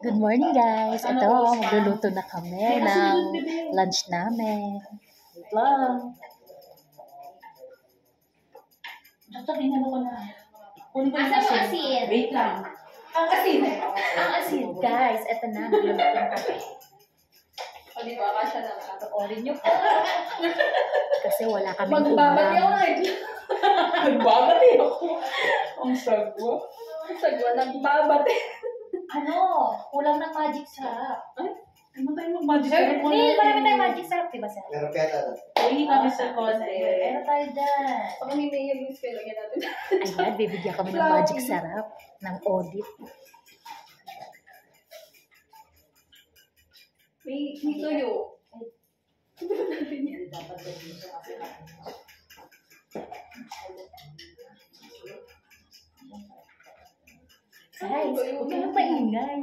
Good morning guys. Ito, magluluto na kami ng lunch namin. Wait lang. Sasabihin na ko na. Kunin ko yung asin. Wait lang. Ang asin. Ang asin guys. Ito na, magluluto na kami. O diba, kasya na lang. Orin nyo po. Kasi wala kaming Magbabati ako ulam. ngayon. Nagbabati ako. Ang sagwa. Ang sagwa, nagbabati. Ano? Kulang ng magic sarap. Ay, ano tayo mag-magic? Sir, marami tayong magic sarap, diba sir? Pero kaya Hindi kami sa konti. Meron tayo dyan. Pag hindi mayor yung spell, lagyan natin. Ayan, bibigyan kami ng magic sarap ng audit. May tuyo. Guys, huwag ka nang maingay.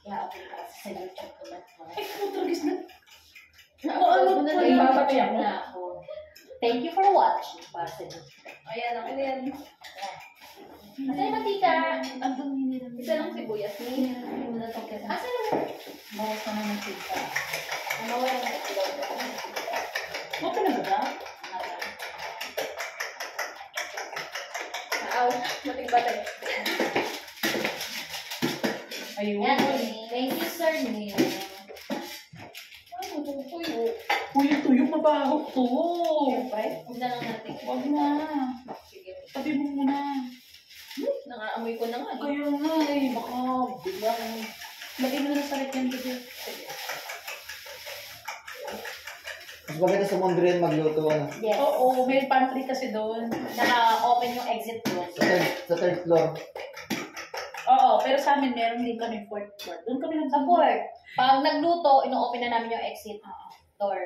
Kaya ako kasi sa YouTube ko lang. Ay, putragis na. Ano na yung babati ako. Thank you for watching. Para sa YouTube. Ayan, ako na yan. Asa yung matika? Isa lang sibuyas. Asa yung bawas ka na ng pizza? Ano wala na ito? Huwag ka na ba? Aw, matig-batay. Ayun. Yan, thank you sir. Ano itong tuyo? Uy, yung tuyo mabaho to. Siyempre, huwag na lang natin. Huwag na. Sige. Tabi mo muna. Nangaamoy ko na nga. Kaya nga eh, baka biglang lagay mo na sa rep yan dito. Sige. mas maganda sa Mondrian magluto ano. Yes. Oo, may pantry kasi doon. Naka-open yung exit doon. Sa third floor. Oo, pero sa amin meron din kami fourth floor. Doon kami Support. Pag nagluto, ino-open na namin yung exit door.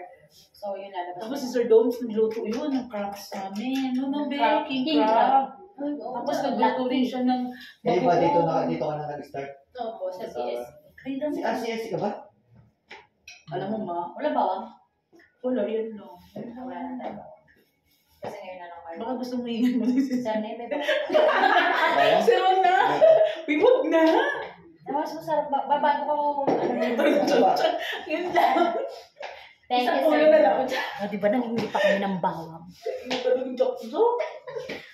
So, yun lalabas. Tapos si Sir Domes nagluto yun, ng crabs namin. Ano ba? King King crab. crab. Tapos nagluto rin siya ng Eh ba dito ka na nag-start? Opo, sa CS. Ay, dami. Si RCS ka ba? Alam mo ma, Wala bawang? wala yun no. Wala na tayo. Kasi ngayon na lang kayo. Baka gusto mo ingin mo si Sir, may bawang. Kaya? Sir, wag na! Uy, wag na! Mas masarap. Babago ko. Yun lang. Thank Isang you, ulo sir. na lang. O, di ba nangingi pa kami ng bawang? Yung talagang joke-joke.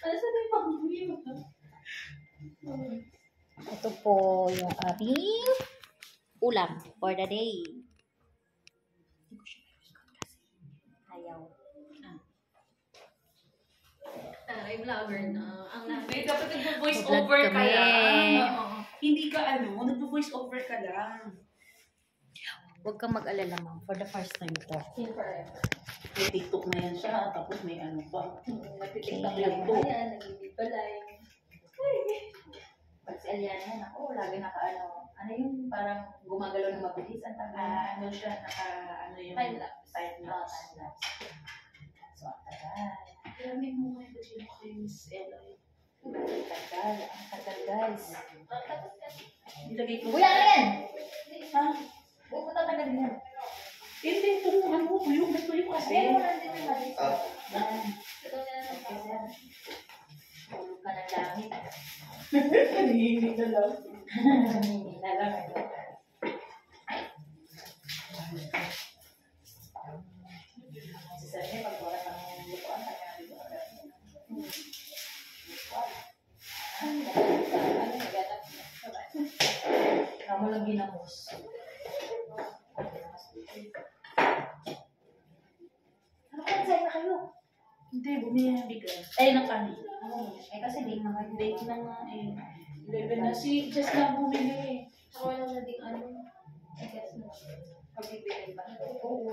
Ano sa yung pang-uwi mo? Ito po yung ating ulam for the day. Hindi ko siya maikot kasi. Ayaw. Ay, vlogger na. Ang May dapat nag-voice Vlog over ka kami. lang. Hindi ka nag-voice over ka lang. Huwag kang mag-alala, ma'am. For the first time po. May TikTok na yan siya, tapos may ano pa. nagtitiktok Okay. lang po yan. Nag-ibig pa lang. Pag si Aliana yan, ako, lagi ano yung parang gumagalaw na mabilis. Ang tanga. Ano siya, ano yung Time-lapse. time-lapse. Time-lapse. So, ang tagal. Kaya may mga iba ko yung Miss Ella. Ang tagal. Ang tagal, guys. Ilagay ko. Buya na yan! Ha? Huwag mo tatagalin yan. Hindi, ito ano, tuyo. May tuyo kasi. Kasi, wala din yung mabilis. Ah. Yan. Ito na lang. Tulog ka ng langit. Hinihingi na lang. Hindi na lang. Si Sanya, pag wala kang lukuan, kanya na dito. Kamu lang ginamos. Ano kaya sa'yo na kayo? Hindi, bumili ng bigas. Ay, ng kanin. Eh kasi di naman. Date na nga eh. 11 na. Si Jess lang bumili. Ako lang na ding ano. I guess na. Pagbibigay ba? Oo.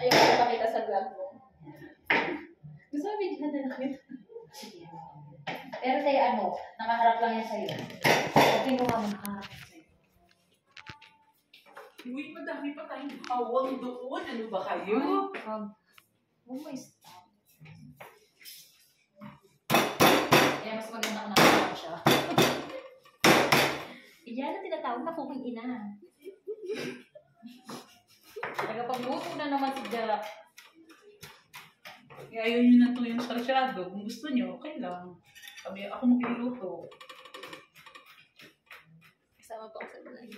Ayaw ko pakita sa vlog mo. Gusto mo video na nakita? Sige. Pero tayo ano, nakaharap lang yan sa'yo. Okay mo nga makaharap sa'yo. Uy, madami pa tayong hawang doon. Ano ba kayo? Huwag mo stop. Kaya mas maganda kung nakaharap siya. Yan ang tinatawag na puking ina. Tagapagluto na naman si Jack. ayaw nyo na ito yung sarsyado. Kung gusto nyo, okay lang. Sabi, ako magluluto. Kasama po ako sa vlog.